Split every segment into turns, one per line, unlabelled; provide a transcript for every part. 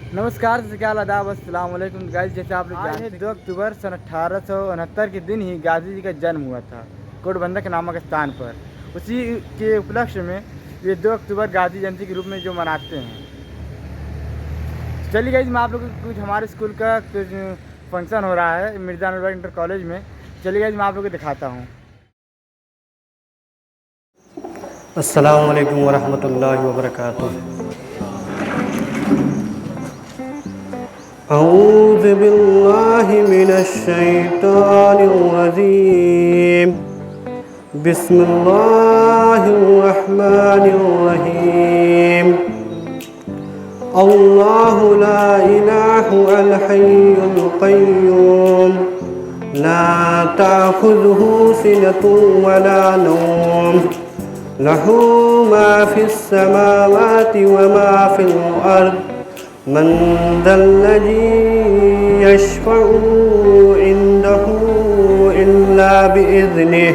नमस्कार, आदाब, अस्सलाम वालेकुम गाइस। जैसे आप लोग जानते हैं 2 अक्टूबर सन 1869 के दिन ही गांधी जी का जन्म हुआ था कोटबंधक नामक स्थान पर। उसी के उपलक्ष्य में ये 2 अक्टूबर गांधी जयंती के रूप में जो मनाते हैं। चलिए गाइस, मैं आप लोगों को कुछ हमारे स्कूल का कुछ फंक्शन हो रहा है मिर्ज़ा नूर इंटर कॉलेज में। चलिए गाइस, मैं आप लोगों को दिखाता हूँ।
अस्सलामु अलैकुम वरहमतुल्लाहि वबरकातुहू। अऊज़ु बिल्लाहि मिनश शैतानिर रजीम। बिस्मिल्लाहिर रहमानिर रहीम। अल्लाहु ला इलाहा इल्लल हय्युल क़य्यूम ला ताख़ुज़ुहु सिनतुन वला नौम लहू मा फिस्समावाति व मा फिल अर्द मन दल्लज़ी यशफ़उ इंदहू इल्ला बिइज़्निही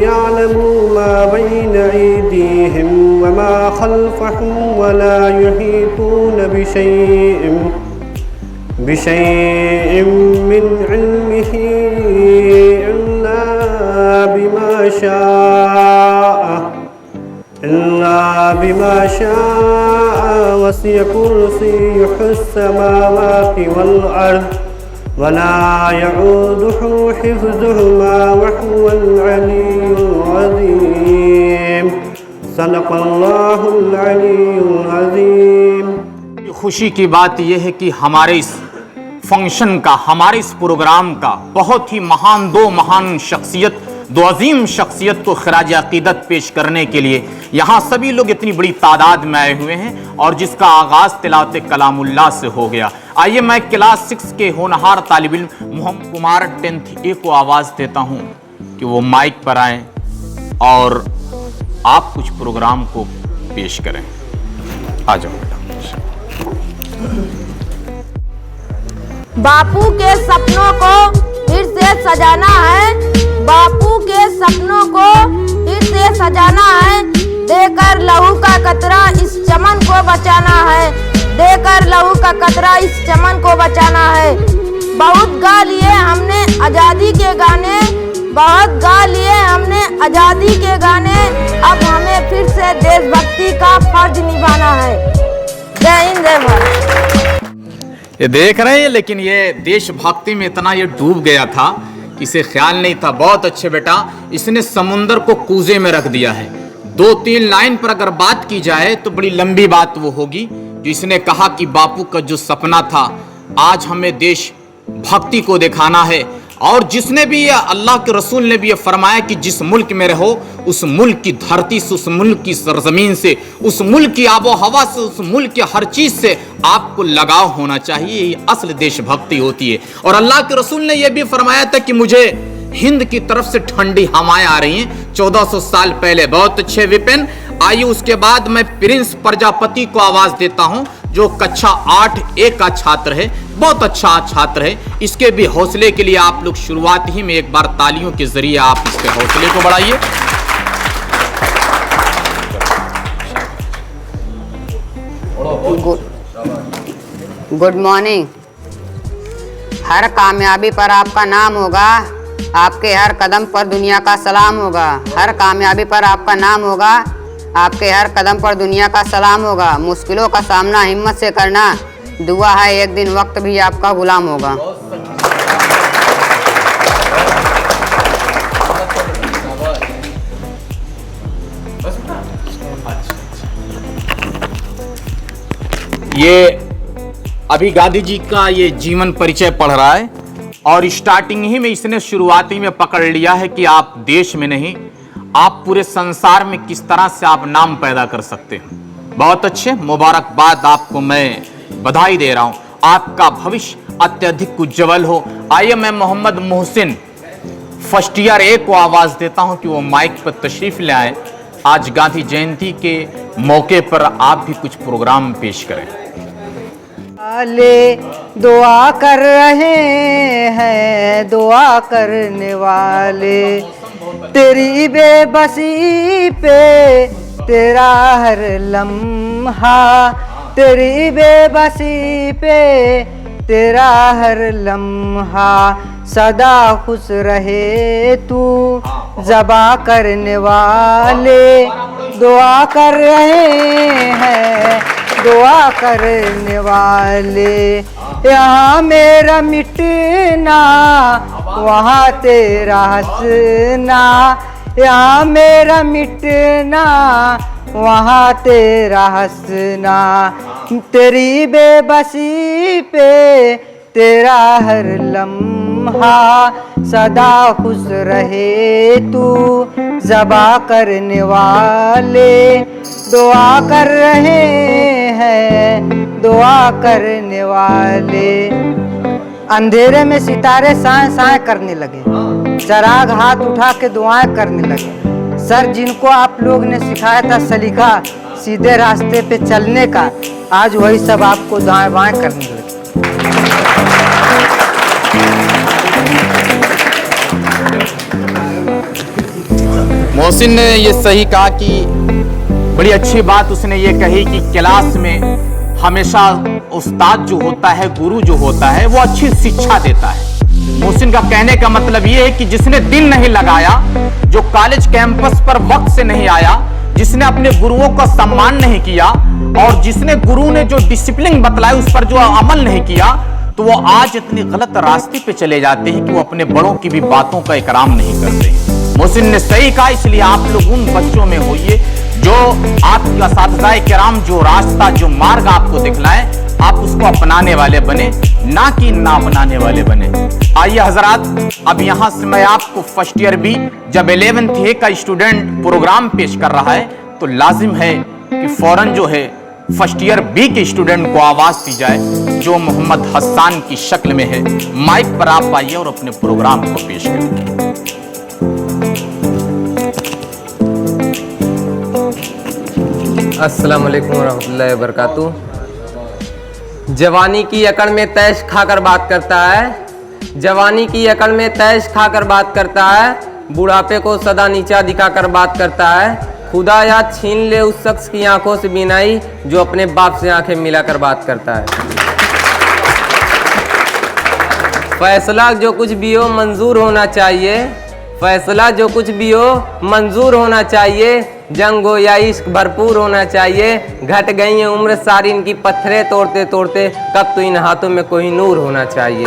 यअलमु मा बैन अयदीहिम व मा खल्फ़हुम व ला युहीतून बिशैइन मिन इल्मिही इल्ला बिमा शाअ वसिअ कुर्सियुहुस समावाति वल अर्द वला यऊदुहु हिफ्ज़ुहुमा व हुवल अलिय्युल अज़ीम। सदक़ल्लाहुल अलिय्युल अज़ीम।
खुशी की बात यह है कि हमारे इस फंक्शन का, हमारे इस प्रोग्राम का बहुत ही महान दो अजीम शख्सियत को खराज अकीदत पेश करने के लिए यहाँ सभी लोग इतनी बड़ी तादाद में आए हुए हैं और जिसका आगाज़ तिलावत कलामुल्लाह से हो गया। आइए मैं क्लास 6 के होनहार तालिब इल्म मोहम्मद कुमार 10th A को आवाज़ देता हूँ कि वो माइक पर आए और आप कुछ प्रोग्राम को पेश करें। आ जाओ बेटा।
बापू के सपनों को फिर से सजाना है, बापू के सपनों को फिर से सजाना है, देकर लहू का कतरा इस चमन को बचाना है, देकर लहू का कतरा इस चमन को बचाना है। बहुत गा लिए हमने आज़ादी के गाने, बहुत गा लिए हमने आज़ादी के गाने, अब हमें फिर से देशभक्ति का फर्ज निभाना है। जय हिंद, जय भारत।
ये देख रहे हैं, लेकिन ये देशभक्ति में इतना ये डूब गया था कि इसे ख्याल नहीं था। बहुत अच्छे बेटा, इसने समुंदर को कूजे में रख दिया है। 2-3 लाइन पर अगर बात की जाए तो बड़ी लंबी बात वो होगी जो इसने कहा कि बापू का जो सपना था आज हमें देश भक्ति को दिखाना है। और जिसने भी ये, अल्लाह के रसूल ने भी ये फरमाया कि जिस मुल्क में रहो उस मुल्क की धरती से, उस मुल्क की सरजमीन से, उस मुल्क की आबो हवा से, उस मुल्क की हर चीज से आपको लगाव होना चाहिए। ये असल देशभक्ति होती है। और अल्लाह के रसूल ने यह भी फरमाया था कि मुझे हिंद की तरफ से ठंडी हवाएं आ रही हैं 1400 साल पहले। बहुत अच्छे विपिन। आइए उसके बाद मैं प्रिंस प्रजापति को आवाज देता हूं जो कक्षा 8A का छात्र है, बहुत अच्छा छात्र है। इसके भी हौसले के लिए आप लोग शुरुआत ही में एक बार तालियों के जरिए आप इसके हौसले को बढ़ाइए।
Good morning. हर कामयाबी पर आपका नाम होगा, आपके हर कदम पर दुनिया का सलाम होगा। हर कामयाबी पर आपका नाम होगा, आपके हर कदम पर दुनिया का सलाम होगा। मुश्किलों का सामना हिम्मत से करना, दुआ है एक दिन वक्त भी आपका गुलाम होगा।
ये अभी गांधी जी का ये जीवन परिचय पढ़ रहा है और स्टार्टिंग ही में इसने शुरुआती में पकड़ लिया है कि आप देश में नहीं, आप पूरे संसार में किस तरह से आप नाम पैदा कर सकते हैं। बहुत अच्छे, मुबारकबाद आपको, मैं बधाई दे रहा हूं। आपका भविष्य अत्यधिक उज्जवल हो। आइए मैं Mohammad Mohsin first year A को आवाज देता हूं कि वो माइक पर तशरीफ ले आए। आज गांधी जयंती के मौके पर आप भी कुछ प्रोग्राम पेश करें।
वाले दुआ कर रहे हैं, दुआ करने वाले, तेरी बेबसी पे तेरा हर लम्हा लम्हा, तेरी बेबसी पे तेरा हर लम्हा, सदा खुश रहे तू ज़बा करने वाले दुआ कर रहे हैं, दुआ करने वाले। यहाँ मेरा मिटना वहाँ तेरा हंसना, यहाँ मेरा मिटना वहाँ तेरा हंसना, तेरी बेबसी पे तेरा हर लम्हा, सदा खुश रहे तू ज़बा करने वाले दुआ कर रहे हैं, दुआ करने वाले। अंधेरे में सितारे साए साए करने लगे, चराग हाथ उठा के दुआएं करने लगे। सर, जिनको आप लोग ने सिखाया था सलीका सीधे रास्ते पे चलने का, आज वही सब आपको दाएं बाएं करने लगे।
मोहसिन ने ये सही कहा कि बड़ी अच्छी बात उसने ये कही कि क्लास में हमेशा उस्ताद जो होता है, गुरु जो होता है, वो अच्छी शिक्षा देता है। मोहसिन का कहने का मतलब ये है कि जिसने दिन नहीं लगाया, जो कॉलेज कैंपस पर वक्त से नहीं आया, जिसने अपने गुरुओं का सम्मान नहीं किया और जिसने गुरु ने जो डिसिप्लिन बतलाया उस पर जो अमल नहीं किया, तो वो आज इतनी गलत रास्ते पे चले जाते हैं कि वो अपने बड़ों की भी बातों का इकराम नहीं करते हैं। मोहसिन ने सही कहा, इसलिए आप लोग उन बच्चों में होइए जो आपका साथी किराम जो रास्ता जो मार्ग आपको दिखलाए, आप उसको अपनाने वाले बने, ना कि ना अपनाने वाले बने। आइए हजरात, अब यहाँ से मैं आपको फर्स्ट ईयर बी जब 11th ए का स्टूडेंट प्रोग्राम पेश कर रहा है, तो लाजिम है कि फौरन जो है फर्स्ट ईयर बी के स्टूडेंट को आवाज दी जाए जो मोहम्मद हसन की शक्ल में है। माइक पर आप आइए और अपने प्रोग्राम को पेश करें।
अस्सलाम वालेकुम रहमतुल्लाहि व बरकातुहू। जवानी की अकड़ में तैश खाकर बात करता है, जवानी की अकड़ में तैश खाकर बात करता है, बुढ़ापे को सदा नीचा दिखाकर बात करता है। खुदा याद छीन ले उस शख्स की आंखों से बीनाई जो अपने बाप से आंखें मिलाकर बात करता है। फैसला जो कुछ भी हो मंजूर होना चाहिए, फैसला जो कुछ भी हो मंजूर होना चाहिए, जंग हो या इश्क भरपूर होना चाहिए। घट गई है उम्र सारी इनकी पत्थरें तोड़ते तोड़ते, कब तो इन हाथों में कोई नूर होना चाहिए।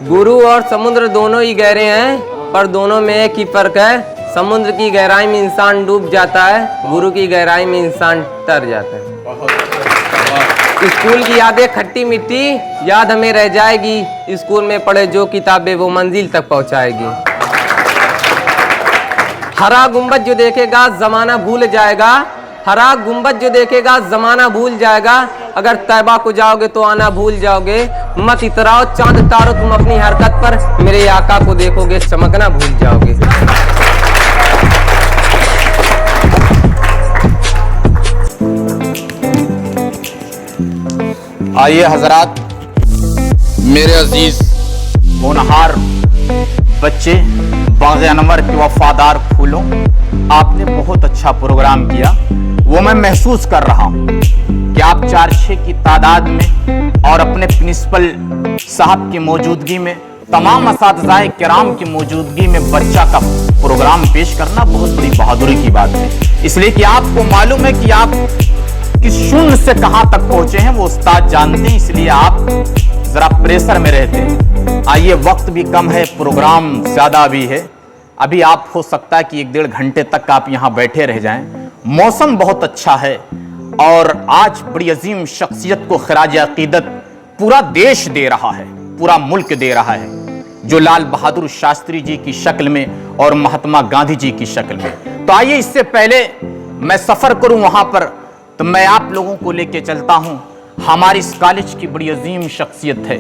गुरु और समुद्र दोनों ही गहरे हैं, पर दोनों में एक ही फर्क है। समुद्र की गहराई में इंसान डूब जाता है, गुरु की गहराई में इंसान तर जाता है। स्कूल की यादें खट्टी मिट्टी याद हमें रह जाएगी, स्कूल में पढ़े जो किताबें वो मंजिल तक पहुंचाएगी। हरा गुंबद जो देखेगा जमाना भूल जाएगा, हरा गुंबद जो देखेगा जमाना भूल जाएगा। अगर तैबा को जाओगे तो आना भूल जाओगे। मत इतराओ चांद तारो तुम अपनी हरकत पर, मेरे आका को देखोगे चमकना भूल जाओगे।
आइए हजरात, मेरे अजीज होनहार बच्चे, बाग़ अनवर के वफादार फूलों, आपने बहुत अच्छा प्रोग्राम किया। वो मैं महसूस कर रहा हूँ कि आप 4-6 की तादाद में और अपने प्रिंसिपल साहब की मौजूदगी में, तमाम असातिज़ाए किराम की मौजूदगी में बच्चा का प्रोग्राम पेश करना बहुत बड़ी बहादुरी की बात है। इसलिए कि आपको मालूम है कि आप किस शून्य से कहां तक पहुंचे हैं, वो उस्ताद जानते हैं, इसलिए आप जरा प्रेशर में रहते हैं। आइए, वक्त भी कम है, प्रोग्राम ज्यादा भी है। अभी आप हो सकता है कि 1-1.5 घंटे तक आप यहां बैठे रह जाएं। मौसम बहुत अच्छा है और आज बड़ी अजीम शख्सियत को खिराज अकीदत पूरा देश दे रहा है, पूरा मुल्क दे रहा है, जो लाल बहादुर शास्त्री जी की शक्ल में और महात्मा गांधी जी की शक्ल में। तो आइए, इससे पहले मैं सफर करूं वहां पर, तो मैं आप लोगों को लेके चलता हूं। हमारी इस कॉलेज की बड़ी अजीम शख्सियत है,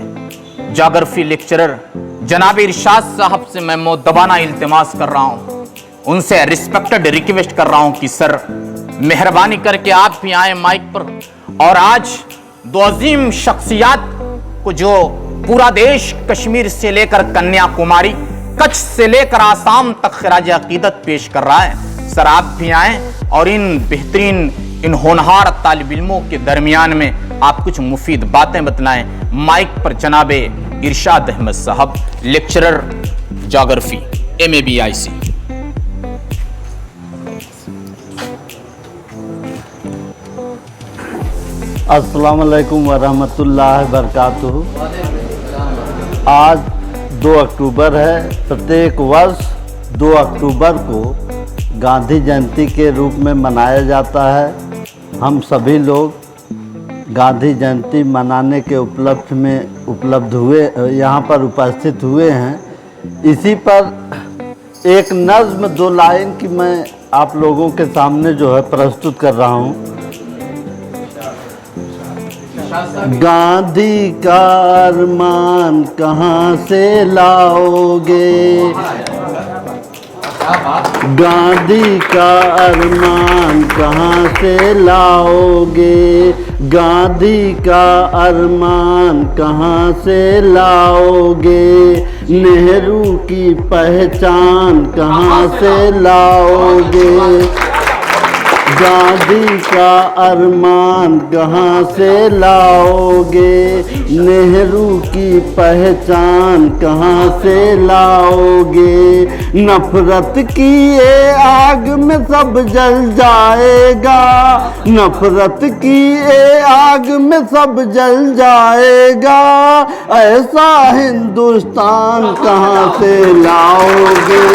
ज्योग्राफी लेक्चरर जनाब इरशाद साहब से मैं मुद्दबाना इल्तिमास कर रहा हूं, उनसे रिस्पेक्टेड रिक्वेस्ट कर रहा हूं कि सर मेहरबानी करके आप भी आए माइक पर। और आज 2 अजीम शख्सियात को जो पूरा देश कश्मीर से लेकर कन्याकुमारी, कच्छ से लेकर आसाम तक खिराज अकीदत पेश कर रहा है, सर आप भी आएँ और इन बेहतरीन इन होनहार तालिब इल्मों के दरमियान में आप कुछ मुफीद बातें बतलाएं। माइक पर जनाबे इरशाद अहमद साहब, लेक्चरर ज्योग्राफी MABIC।
अस्सलाम वालेकुम वरहमतुल्लाहि वबरकातुहू। आज 2 अक्टूबर है। प्रत्येक वर्ष 2 अक्टूबर को गांधी जयंती के रूप में मनाया जाता है। हम सभी लोग गांधी जयंती मनाने के उपलब्ध हुए यहाँ पर उपस्थित हुए हैं। इसी पर एक नज़्म 2 लाइन की मैं आप लोगों के सामने जो है प्रस्तुत कर रहा हूँ। गांधी का अरमान कहाँ से लाओगे, गांधी का अरमान कहाँ से लाओगे, गांधी का अरमान कहाँ से लाओगे, नेहरू की पहचान कहाँ से लाओगे, गांधी का अरमान कहाँ से लाओगे, नेहरू की पहचान कहाँ से लाओगे, नफरत की ये आग में सब जल जाएगा, नफरत की ये आग में सब जल जाएगा, ऐसा हिंदुस्तान कहाँ से लाओगे,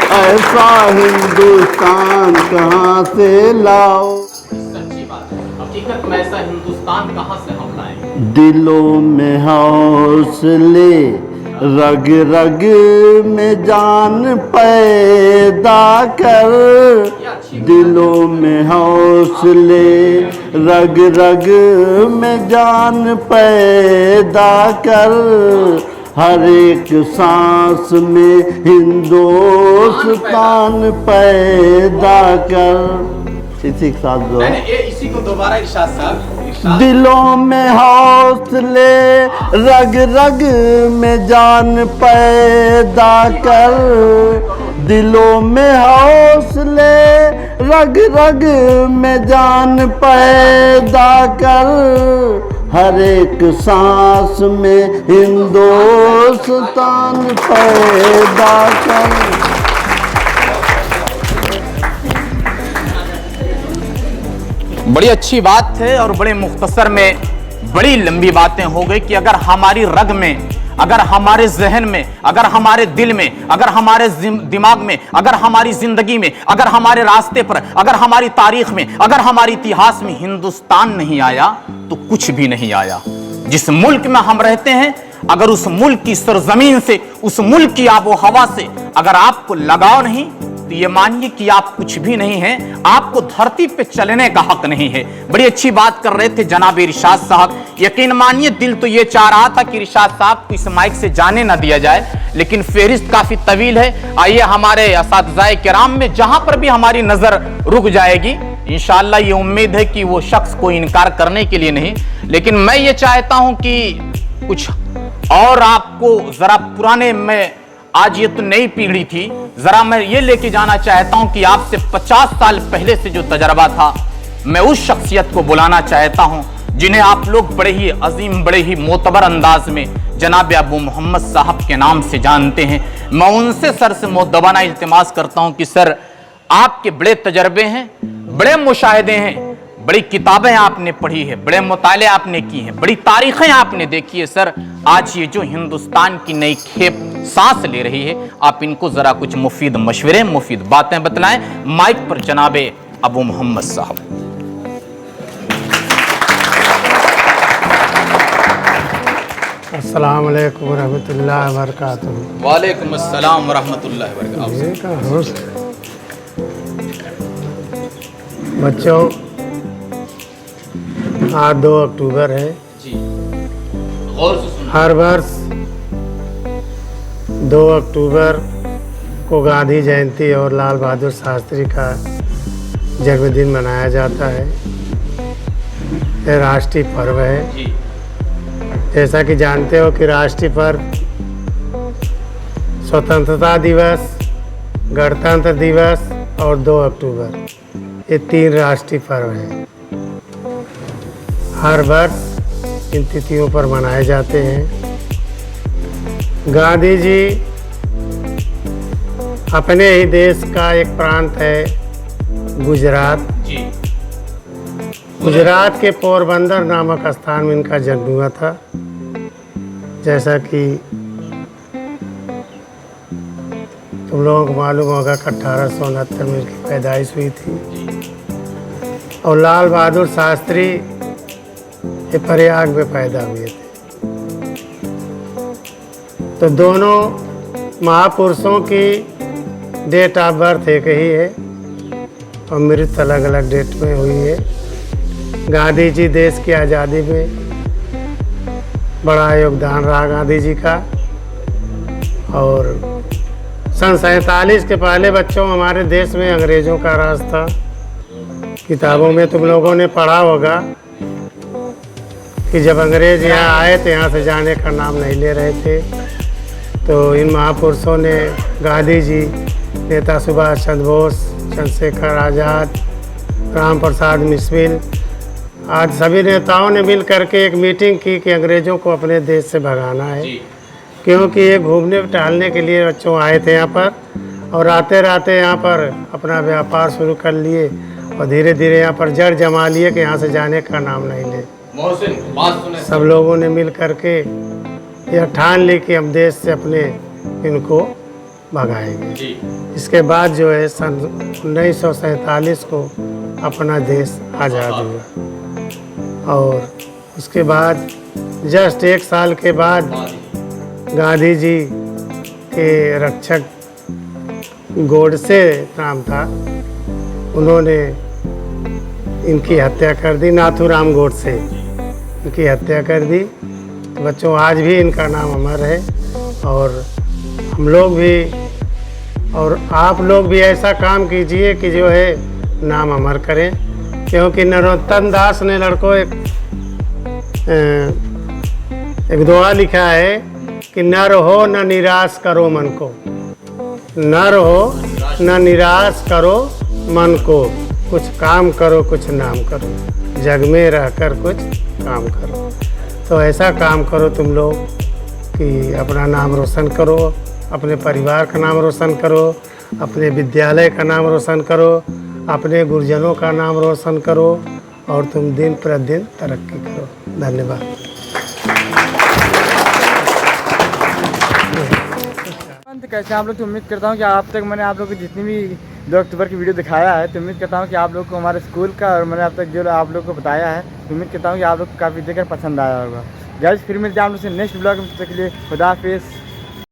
ऐसा हिंदुस्तान कहाँ से लाओ।
सच्ची बात है, हकीकत में ऐसा हिंदुस्तान कहाँ से हम लाएंगे।
दिलों में हौसले, रग रग में जान पैदा कर, दिलों में हौसले, रग रग में जान पैदा कर, हर एक सांस में हिंदुस्तान पैदा कर। इसी के साथ जो है
इसी को दोबारा इरशाद साहब।
दिलों में हौसले, रग रग में जान पैदा कर, दिलों में हौसले, रग रग में जान पैदा कर, हर एक सांस में हिंदुस्तान पैदा कर।
बड़ी अच्छी बात है और बड़े मुख्तसर में बड़ी लंबी बातें हो गई कि अगर हमारी रग में, अगर हमारे जहन में, अगर हमारे दिल में, अगर हमारे दिमाग में, अगर हमारी जिंदगी में, अगर हमारे रास्ते पर, अगर हमारी तारीख में, अगर हमारे इतिहास में हिंदुस्तान नहीं आया तो कुछ भी नहीं आया। जिस मुल्क में हम रहते हैं, अगर उस मुल्क की सरजमीन से, उस मुल्क की आबो हवा से अगर आपको लगाव नहीं तो ये मानिए कि आप कुछ भी नहीं हैं, आपको धरती पे चलने का हक नहीं है। बड़ी अच्छी बात कर रहे थे जनाब इरशाद साहब। यकीन मानिए दिल तो ये चाह रहा था कि इरशाद साहब को इस माइक से जाने ना दिया जाए, लेकिन फेरिस्त काफी तवील है। आइए हमारे असातिज़ाए किराम में जहां पर भी हमारी नजर रुक जाएगी, इंशाअल्लाह ये उम्मीद है कि वो शख्स को इनकार करने के लिए नहीं, लेकिन मैं ये चाहता हूं कि कुछ और आपको जरा पुराने में, आज ये तो नई पीढ़ी थी, जरा मैं ये लेके जाना चाहता हूं कि आपसे 50 साल पहले से जो तजर्बा था, मैं उस शख्सियत को बुलाना चाहता हूं जिन्हें आप लोग बड़े ही अजीम, बड़े ही मोतबर अंदाज में जनाब अबू मोहम्मद साहब के नाम से जानते हैं। मैं उनसे सर से मुद्दबाना इल्तिमास करता हूं कि सर आपके बड़े तजर्बे हैं, बड़े मुशाहिदे हैं, बड़ी किताबें आपने पढ़ी है, बड़े मुताले आपने की हैं, बड़ी तारीखें आपने देखी है। सर आज ये जो हिंदुस्तान की नई खेप सांस ले रही है, आप इनको जरा कुछ मुफीद मशवरे, मुफीद बातें बतलाएं। माइक पर जनाबे अबू मोहम्मद साहब।
अस्सलाम वालेकुम रहमतुल्लाहि व बरकातुहू।
वालेकुम अस्सलाम व रहमतुल्लाहि व बरकातुहू।
बच्चों, आज 2 अक्टूबर है।
जी, गौर से सुनिए।
हर वर्ष 2 अक्टूबर को गांधी जयंती और लाल बहादुर शास्त्री का जन्मदिन मनाया जाता है। यह राष्ट्रीय पर्व है।
जी।
जैसा कि जानते हो कि राष्ट्रीय पर्व स्वतंत्रता दिवस, गणतंत्र दिवस और 2 अक्टूबर, ये 3 राष्ट्रीय पर्व हैं। हर वर्ष इन तिथियों पर मनाए जाते हैं। गांधी जी अपने ही देश का एक प्रांत है गुजरात। गुजरात के पोरबंदर नामक स्थान में इनका जन्म हुआ था। जैसा कि तुम लोगों को मालूम होगा कि 1869 में इनकी पैदाइश हुई थी। और लाल बहादुर शास्त्री ये प्रयाग में पैदा हुए थे। तो दोनों महापुरुषों की डेट ऑफ बर्थ एक ही है और मृत्यु अलग अलग डेट में हुई है। गांधी जी देश की आज़ादी में बड़ा योगदान रहा गांधी जी का। और सन 47 के पहले बच्चों हमारे देश में अंग्रेज़ों का राज था। किताबों में तुम लोगों ने पढ़ा होगा कि जब अंग्रेज़ यहाँ आए तो यहाँ से जाने का नाम नहीं ले रहे थे। तो इन महापुरुषों ने, गांधी जी, नेता सुभाष चंद्र बोस, चंद्रशेखर आज़ाद, राम प्रसाद बिस्मिल, आज सभी नेताओं ने मिल करके एक मीटिंग की कि अंग्रेज़ों को अपने देश से भगाना है। क्योंकि ये घूमने टहलने के लिए बच्चों आए थे यहाँ पर और आते रहते यहाँ पर अपना व्यापार शुरू कर लिए और धीरे धीरे यहाँ पर जड़ जमा लिए कि यहाँ से जाने का नाम नहीं ले। सब लोगों ने मिल करके यह ठान ली कि हम देश से अपने इनको भगाएंगे। इसके बाद जो है सन 1947 को अपना देश आज़ाद हुआ। और उसके बाद जस्ट 1 साल के बाद गांधी जी के रक्षक गोडसे नाम था, उन्होंने इनकी हत्या कर दी। नाथूराम गोडसे, इनकी हत्या कर दी। तो बच्चों आज भी इनका नाम अमर है। और हम लोग भी और आप लोग भी ऐसा काम कीजिए कि जो है नाम अमर करें। क्योंकि नरोत्तम दास ने लड़कों एक दुआ लिखा है कि न रहो न निराश करो मन को, न रहो न निराश करो मन को, कुछ काम करो कुछ नाम करो, जग में रहकर कुछ काम करो। तो ऐसा काम करो तुम लोग कि अपना नाम रोशन करो, अपने परिवार का नाम रोशन करो, अपने विद्यालय का नाम रोशन करो, अपने गुरुजनों का नाम रोशन करो और तुम दिन प्रतिदिन तरक्की करो। धन्यवाद।
कैसे आप लोग, तो उम्मीद करता हूँ कि आप तक मैंने आप लोग को जितनी भी 2 अक्टूबर की वीडियो दिखाया है, तो उम्मीद करता हूँ कि आप लोग को हमारे स्कूल का और मैंने अब तक जो आप लोग को बताया है, तो उम्मीद करता हूँ कि आप लोग को काफ़ी देखकर पसंद आया होगा। गाइस फिर मिलते हैं आप लोग से नेक्स्ट ब्लॉग में। तब तक के लिए खुदा हाफिज़।